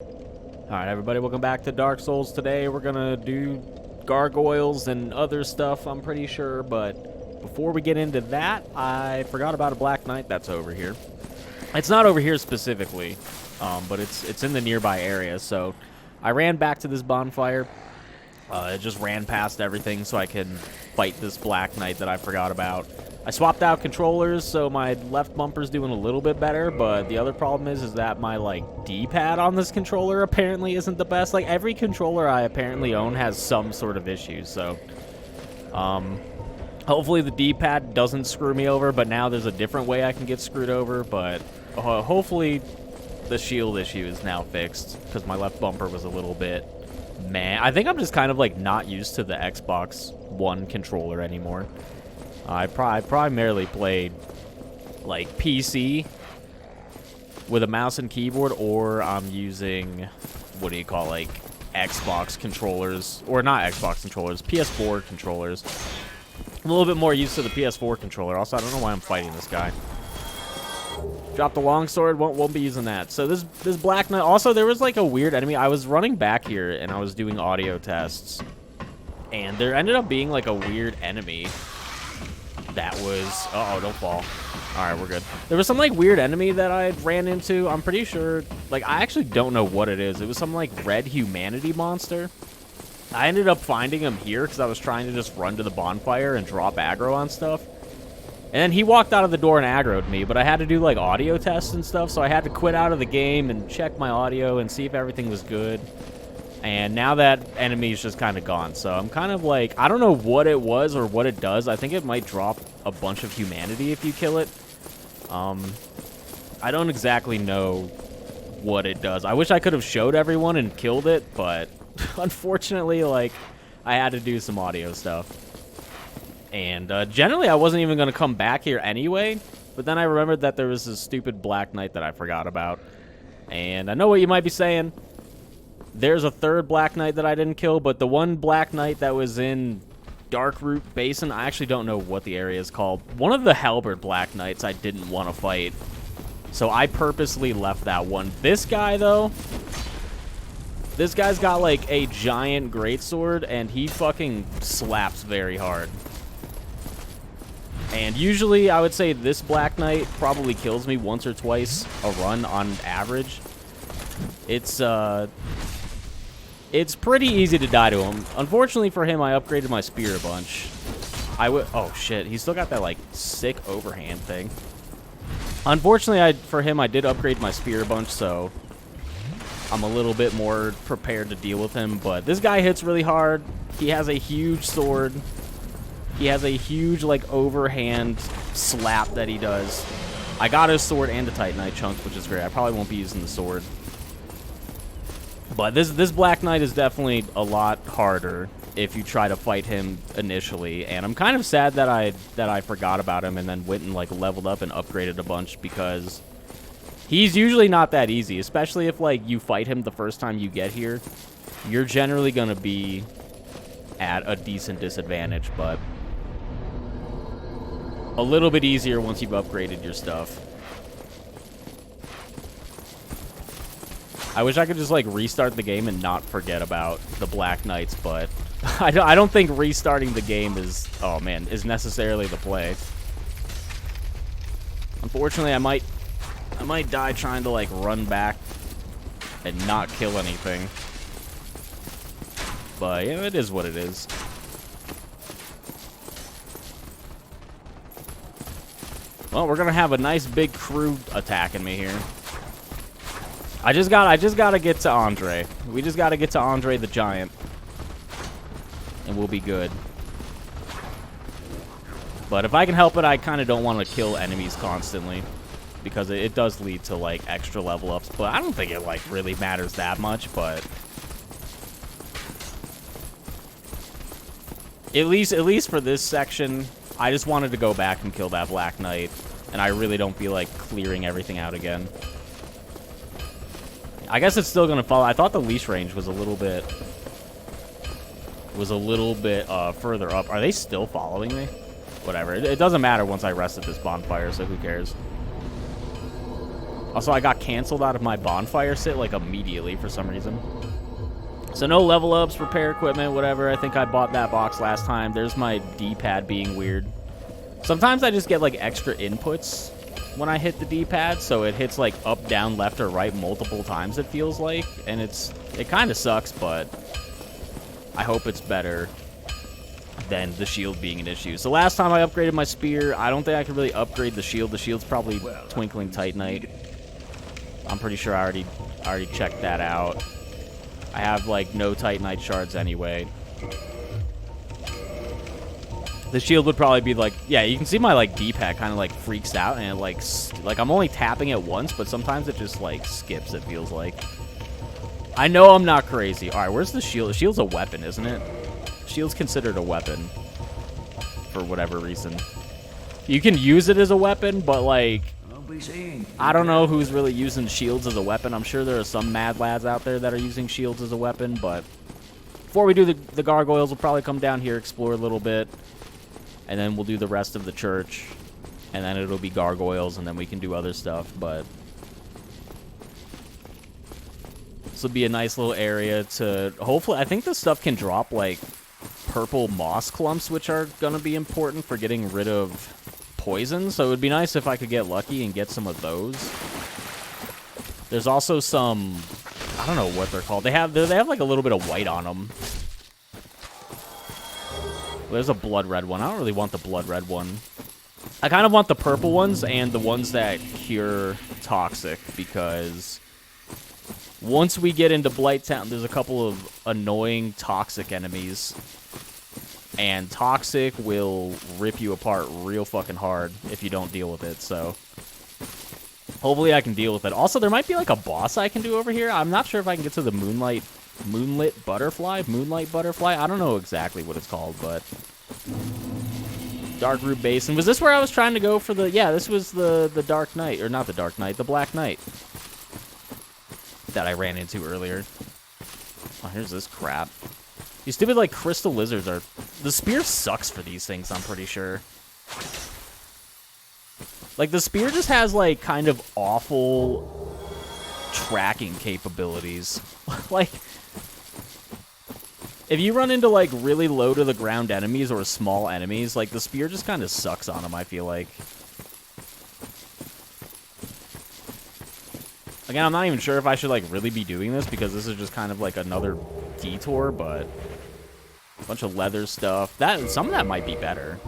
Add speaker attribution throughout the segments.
Speaker 1: Alright everybody, welcome back to Dark Souls. Today we're gonna do gargoyles and other stuff, I'm pretty sure, but before we get into that, I forgot about a Black Knight that's over here. It's not over here specifically, but it's in the nearby area, so I ran back to this bonfire. It just ran past everything so I can fight this Black Knight that I forgot about. I swapped out controllers, so my left bumper's doing a little bit better, but the other problem is that my, D-pad on this controller apparently isn't the best. Like, every controller I apparently own has some sort of issues, so, hopefully the D-pad doesn't screw me over, but now there's a different way I can get screwed over, but hopefully the shield issue is now fixed, because my left bumper was a little bit meh. I think I'm just kind of, not used to the Xbox One controller anymore. I primarily played, PC with a mouse and keyboard, or I'm using, Xbox controllers, or not Xbox controllers, PS4 controllers. I'm a little bit more used to the PS4 controller. Also, I don't know why I'm fighting this guy. Drop the longsword, won't be using that. So this Black Knight, also there was a weird enemy. I was running back here and I was doing audio tests, and there ended up being a weird enemy that was, uh-oh, don't fall. All right, we're good. There was some weird enemy that I ran into. I'm pretty sure, I actually don't know what it is. It was some red humanity monster. I ended up finding him here because I was trying to just run to the bonfire and drop aggro on stuff. And then he walked out of the door and aggroed me, but I had to do audio tests and stuff, so I had to quit out of the game and check my audio and see if everything was good. And now that enemy's just kind of gone, so I'm kind of I don't know what it was or what it does. I think it might drop a bunch of humanity if you kill it. I don't exactly know what it does. I wish I could have showed everyone and killed it, but unfortunately, I had to do some audio stuff. And generally, I wasn't even going to come back here anyway, but then I remembered that there was this stupid Black Knight that I forgot about. And I know what you might be saying. There's a third Black Knight that I didn't kill, but the one Black Knight that was in Darkroot Basin, I actually don't know what the area is called. One of the halberd Black Knights I didn't want to fight, so I purposely left that one. This guy, though, this guy's got, a giant greatsword, and he fucking slaps very hard. And usually, I would say this Black Knight probably kills me once or twice a run on average. It's pretty easy to die to him. Unfortunately for him, I upgraded my spear a bunch. Oh shit, he's still got that sick overhand thing. Unfortunately, for him, I did upgrade my spear a bunch, so I'm a little bit more prepared to deal with him. But this guy hits really hard. He has a huge sword. He has a huge overhand slap that he does. I got his sword and a Titanite chunk, which is great. I probably won't be using the sword. But this Black Knight is definitely a lot harder if you try to fight him initially, and I'm kind of sad that I forgot about him and then went and leveled up and upgraded a bunch, because he's usually not that easy, especially if you fight him the first time you get here. You're generally gonna be at a decent disadvantage, but a little bit easier once you've upgraded your stuff. I wish I could just restart the game and not forget about the Black Knights, but I don't think restarting the game is necessarily the play. Unfortunately, I might die trying to run back and not kill anything. But yeah, it is what it is. Well, we're gonna have a nice big crew attacking me here. I just gotta get to Andre. We just gotta get to Andre the Giant, and we'll be good. But if I can help it, I kind of don't want to kill enemies constantly, because it does lead to extra level ups. But I don't think it really matters that much. But at least for this section, I just wanted to go back and kill that Black Knight, and I really don't feel like clearing everything out again. I guess it's still gonna follow. I thought the leash range was a little bit further up. Are they still following me? Whatever. It doesn't matter once I rest at this bonfire, so who cares? Also, I got canceled out of my bonfire sit, like, immediately for some reason. So no level ups, repair equipment, whatever. I think I bought that box last time. There's my D-pad being weird. Sometimes I just get, like, extra inputs when I hit the D-pad, so it hits, like, up, down, left, or right multiple times, it feels like. And it kind of sucks, but I hope it's better than the shield being an issue. So last time I upgraded my spear, I don't think I could really upgrade the shield. The shield's probably Twinkling Titanite. I'm pretty sure I already checked that out. I have, like, no Titanite shards anyway. The shield would probably be, like... Yeah, you can see my, like, D-pad kind of, like, freaks out. And it, like, I'm only tapping it once, but sometimes it just, like, skips, it feels like. I know I'm not crazy. Alright, where's the shield? The shield's a weapon, isn't it? Shield's considered a weapon. For whatever reason. You can use it as a weapon, but, like... I don't know who's really using shields as a weapon. I'm sure there are some mad lads out there that are using shields as a weapon, but before we do the gargoyles, we'll probably come down here, explore a little bit, and then we'll do the rest of the church, and then it'll be gargoyles, and then we can do other stuff, but this will be a nice little area to, hopefully, I think this stuff can drop, like, purple moss clumps, which are going to be important for getting rid of poison, so it would be nice if I could get lucky and get some of those. There's also some, I don't know what they're called. They have like a little bit of white on them. There's a blood red one. I don't really want the blood red one. I kind of want the purple ones and the ones that cure toxic, because once we get into Blighttown, there's a couple of annoying toxic enemies. And toxic will rip you apart real fucking hard if you don't deal with it, so hopefully I can deal with it. Also, there might be like a boss I can do over here. I'm not sure if I can get to the moonlit butterfly. I don't know exactly what it's called, but Darkroot Basin. Was this where I was trying to go for the... Yeah, this was the Dark Knight, or not the Dark Knight, the Black Knight that I ran into earlier. Oh, here's this crap. These stupid, like, crystal lizards are... The spear sucks for these things, I'm pretty sure. Like, the spear just has, like, kind of awful tracking capabilities. Like, if you run into, like, really low-to-the-ground enemies or small enemies, like, the spear just kind of sucks on them, I feel like. Again, I'm not even sure if I should, like, really be doing this, because this is just kind of, like, another detour, but... A bunch of leather stuff. Some of that might be better.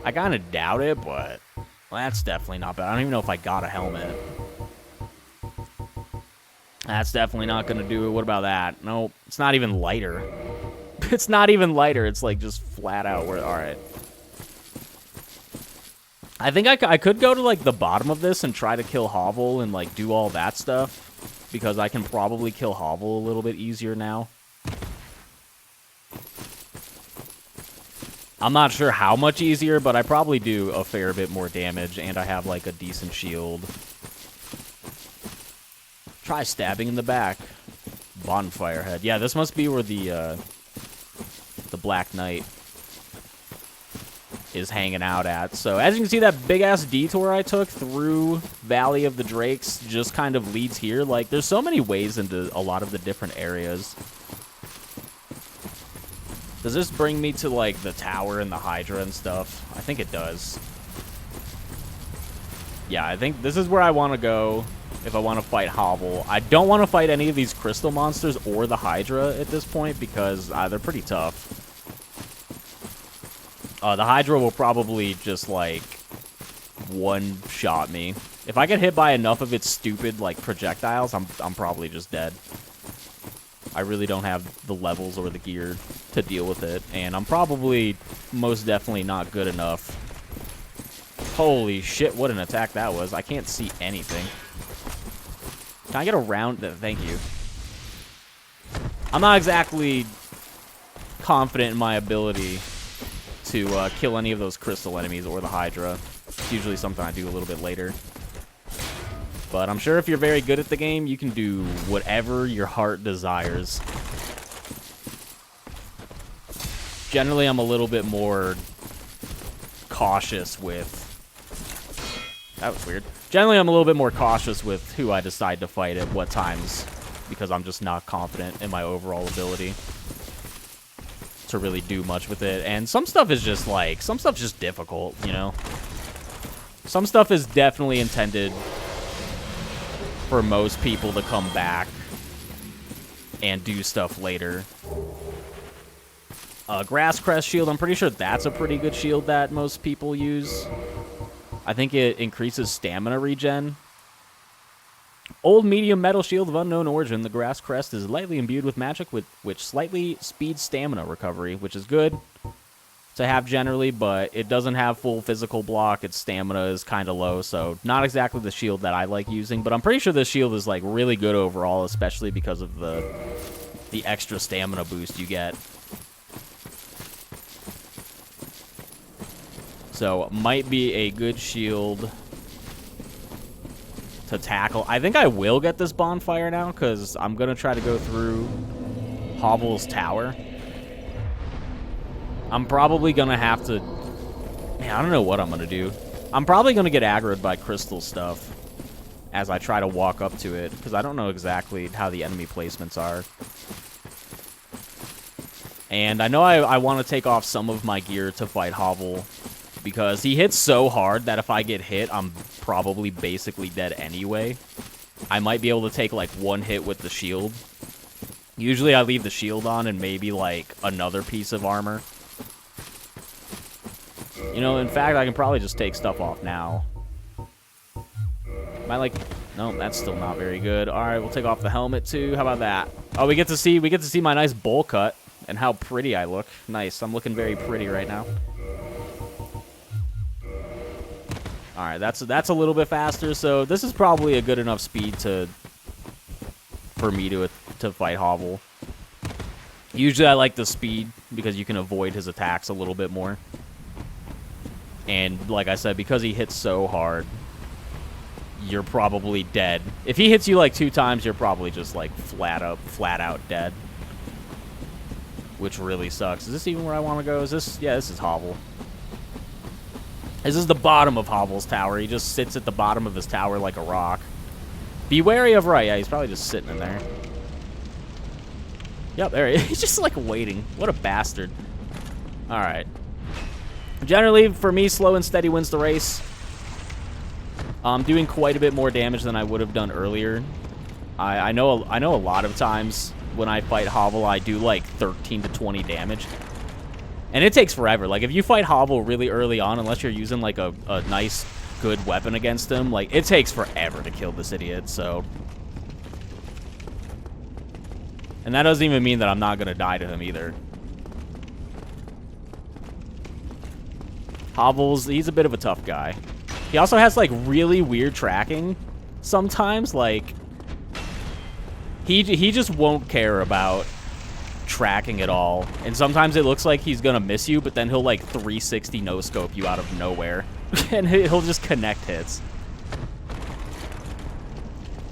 Speaker 1: I kind of doubt it, but... Well, that's definitely not bad. I don't even know if I got a helmet. That's definitely not going to do it. What about that? Nope. It's not even lighter. It's not even lighter. It's, like, just flat out where... Alright. I think I could go to, like, the bottom of this and try to kill Havel and, like, do all that stuff. Because I can probably kill Havel a little bit easier now. I'm not sure how much easier, but I probably do a fair bit more damage, and I have, like, a decent shield. Try stabbing in the back. Bonfire head. Yeah, this must be where the Black Knight is hanging out at. So, as you can see, that big-ass detour I took through Valley of the Drakes just kind of leads here. Like, there's so many ways into a lot of the different areas. Does this bring me to, like, the tower and the Hydra and stuff? I think it does. Yeah, I think this is where I want to go if I want to fight Havel. I don't want to fight any of these crystal monsters or the Hydra at this point because they're pretty tough. The Hydra will probably just, like, one-shot me. If I get hit by enough of its stupid, like, projectiles, I'm probably just dead. I really don't have the levels or the gear to deal with it, and I'm probably most definitely not good enough. Holy shit, what an attack that was. I can't see anything. Can I get around? Thank you. I'm not exactly confident in my ability to kill any of those crystal enemies or the Hydra. It's usually something I do a little bit later. But I'm sure if you're very good at the game, you can do whatever your heart desires. Generally, I'm a little bit more cautious with... That was weird. Generally, I'm a little bit more cautious with who I decide to fight at what times, because I'm just not confident in my overall ability to really do much with it. And some stuff is just like, some stuff's just difficult, you know? Some stuff is definitely intended for most people to come back and do stuff later. Grass Crest Shield, I'm pretty sure that's a pretty good shield that most people use. I think it increases stamina regen. Old medium metal shield of unknown origin. The Grass Crest is lightly imbued with magic, which slightly speeds stamina recovery, which is good to have generally, but it doesn't have full physical block. Its stamina is kind of low, so not exactly the shield that I like using, but I'm pretty sure this shield is like really good overall, especially because of the extra stamina boost you get. So, might be a good shield to tackle. I think I will get this bonfire now, because I'm going to try to go through Havel's tower. I'm probably going to have to... Man, I don't know what I'm going to do. I'm probably going to get aggroed by crystal stuff as I try to walk up to it, because I don't know exactly how the enemy placements are. And I know I want to take off some of my gear to fight Havel, because he hits so hard that if I get hit, I'm probably basically dead anyway. I might be able to take, like, one hit with the shield. Usually I leave the shield on and maybe, like, another piece of armor. You know, in fact, I can probably just take stuff off now. Am I, like... No, that's still not very good. Alright, we'll take off the helmet, too. How about that? Oh, we get to see my nice bowl cut and how pretty I look. Nice. I'm looking very pretty right now. Alright, that's a little bit faster, so this is probably a good enough speed for me to fight Havel. Usually I like the speed because you can avoid his attacks a little bit more. And like I said, because he hits so hard, you're probably dead. If he hits you like 2 times, you're probably just like flat out dead. Which really sucks. Is this even where I want to go? Is this... Yeah, this is Havel. This is the bottom of Havel's tower. He just sits at the bottom of his tower like a rock. Be wary of right. Yeah, he's probably just sitting in there. Yep, there he is. He's just like waiting. What a bastard. Alright. Generally, for me, slow and steady wins the race. I'm doing quite a bit more damage than I would have done earlier. I know a lot of times when I fight Havel, I do like 13 to 20 damage. And it takes forever. Like, if you fight Havel really early on, unless you're using, like, a nice, good weapon against him, like, it takes forever to kill this idiot, so... And that doesn't even mean that I'm not going to die to him, either. He's a bit of a tough guy. He also has, like, really weird tracking sometimes. Like, he just won't care about tracking at all, and sometimes it looks like he's gonna miss you, but then he'll like 360 no scope you out of nowhere and he'll just connect hits.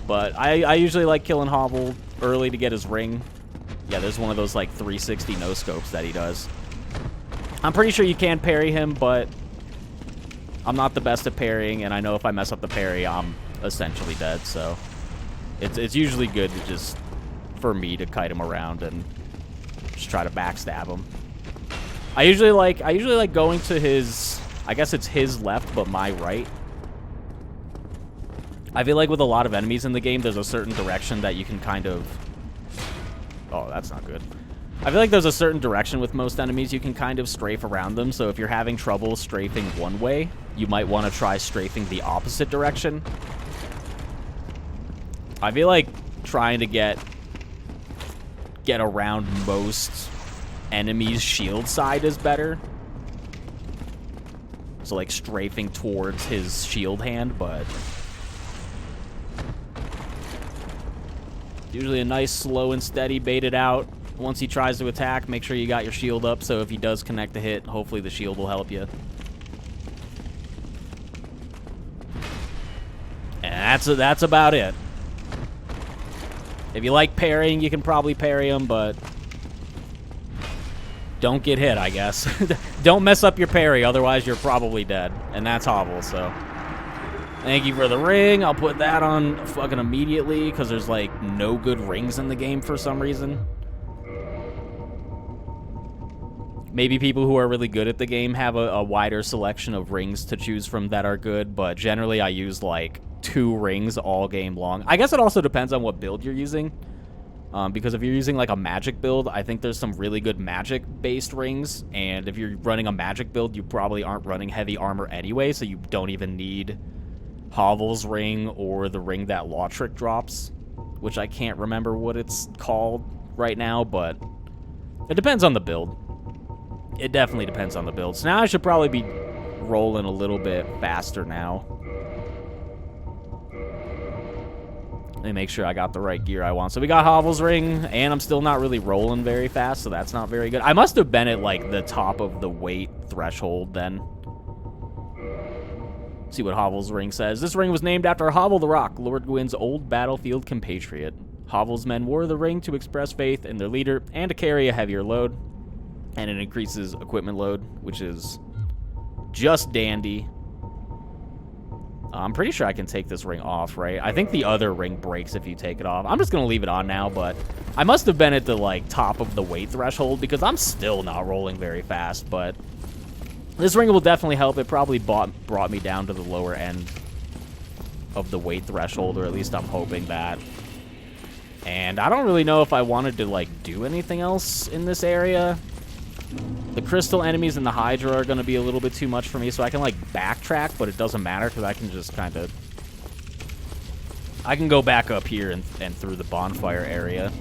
Speaker 1: But I usually like killing Havel early to get his ring. Yeah, there's one of those like 360 no scopes that he does. I'm pretty sure you can parry him, but I'm not the best at parrying, and I know if I mess up the parry, I'm essentially dead, so it's usually good to just for me to kite him around and just try to backstab him. I usually like going to his, I guess it's his left, but my right. I feel like with a lot of enemies in the game, there's a certain direction that you can kind of... Oh, that's not good. I feel like there's a certain direction with most enemies you can kind of strafe around them, so if you're having trouble strafing one way, you might want to try strafing the opposite direction. I feel like trying to get around most enemies' shield side is better. So, like, strafing towards his shield hand, but... Usually a nice, slow and steady baited out. Once he tries to attack, make sure you got your shield up, so if he does connect a hit, hopefully the shield will help you. And that's about it. If you like parrying, you can probably parry him, but don't get hit, I guess. Don't mess up your parry, otherwise you're probably dead. And that's Havel, so. Thank you for the ring. I'll put that on fucking immediately because there's like no good rings in the game for some reason. Maybe people who are really good at the game have a wider selection of rings to choose from that are good, but generally I use like 2 rings all game long. I guess it also depends on what build you're using. Because if you're using like a magic build, I think there's some really good magic-based rings, and if you're running a magic build, you probably aren't running heavy armor anyway, so you don't even need Havel's ring or the ring that Law Trick drops, which I can't remember what it's called right now, but it depends on the build. It definitely depends on the build. So now I should probably be rolling a little bit faster now. Let me make sure I got the right gear I want. So we got Havel's ring, and I'm still not really rolling very fast, so that's not very good. I must have been at, like, the top of the weight threshold then. See what Havel's ring says. This ring was named after Havel the Rock, Lord Gwyn's old battlefield compatriot. Havel's men wore the ring to express faith in their leader and to carry a heavier load. And it increases equipment load, which is just dandy. I'm pretty sure I can take this ring off, right? I think the other ring breaks if you take it off. I'm just going to leave it on now, but I must have been at the, like, top of the weight threshold because I'm still not rolling very fast, but this ring will definitely help. It probably brought me down to the lower end of the weight threshold, or at least I'm hoping that. And I don't really know if I wanted to, like, do anything else in this area. The crystal enemies and the Hydra are going to be a little bit too much for me, so I can, like, backtrack, but it doesn't matter because I can just kind of... I can go back up here and through the bonfire area.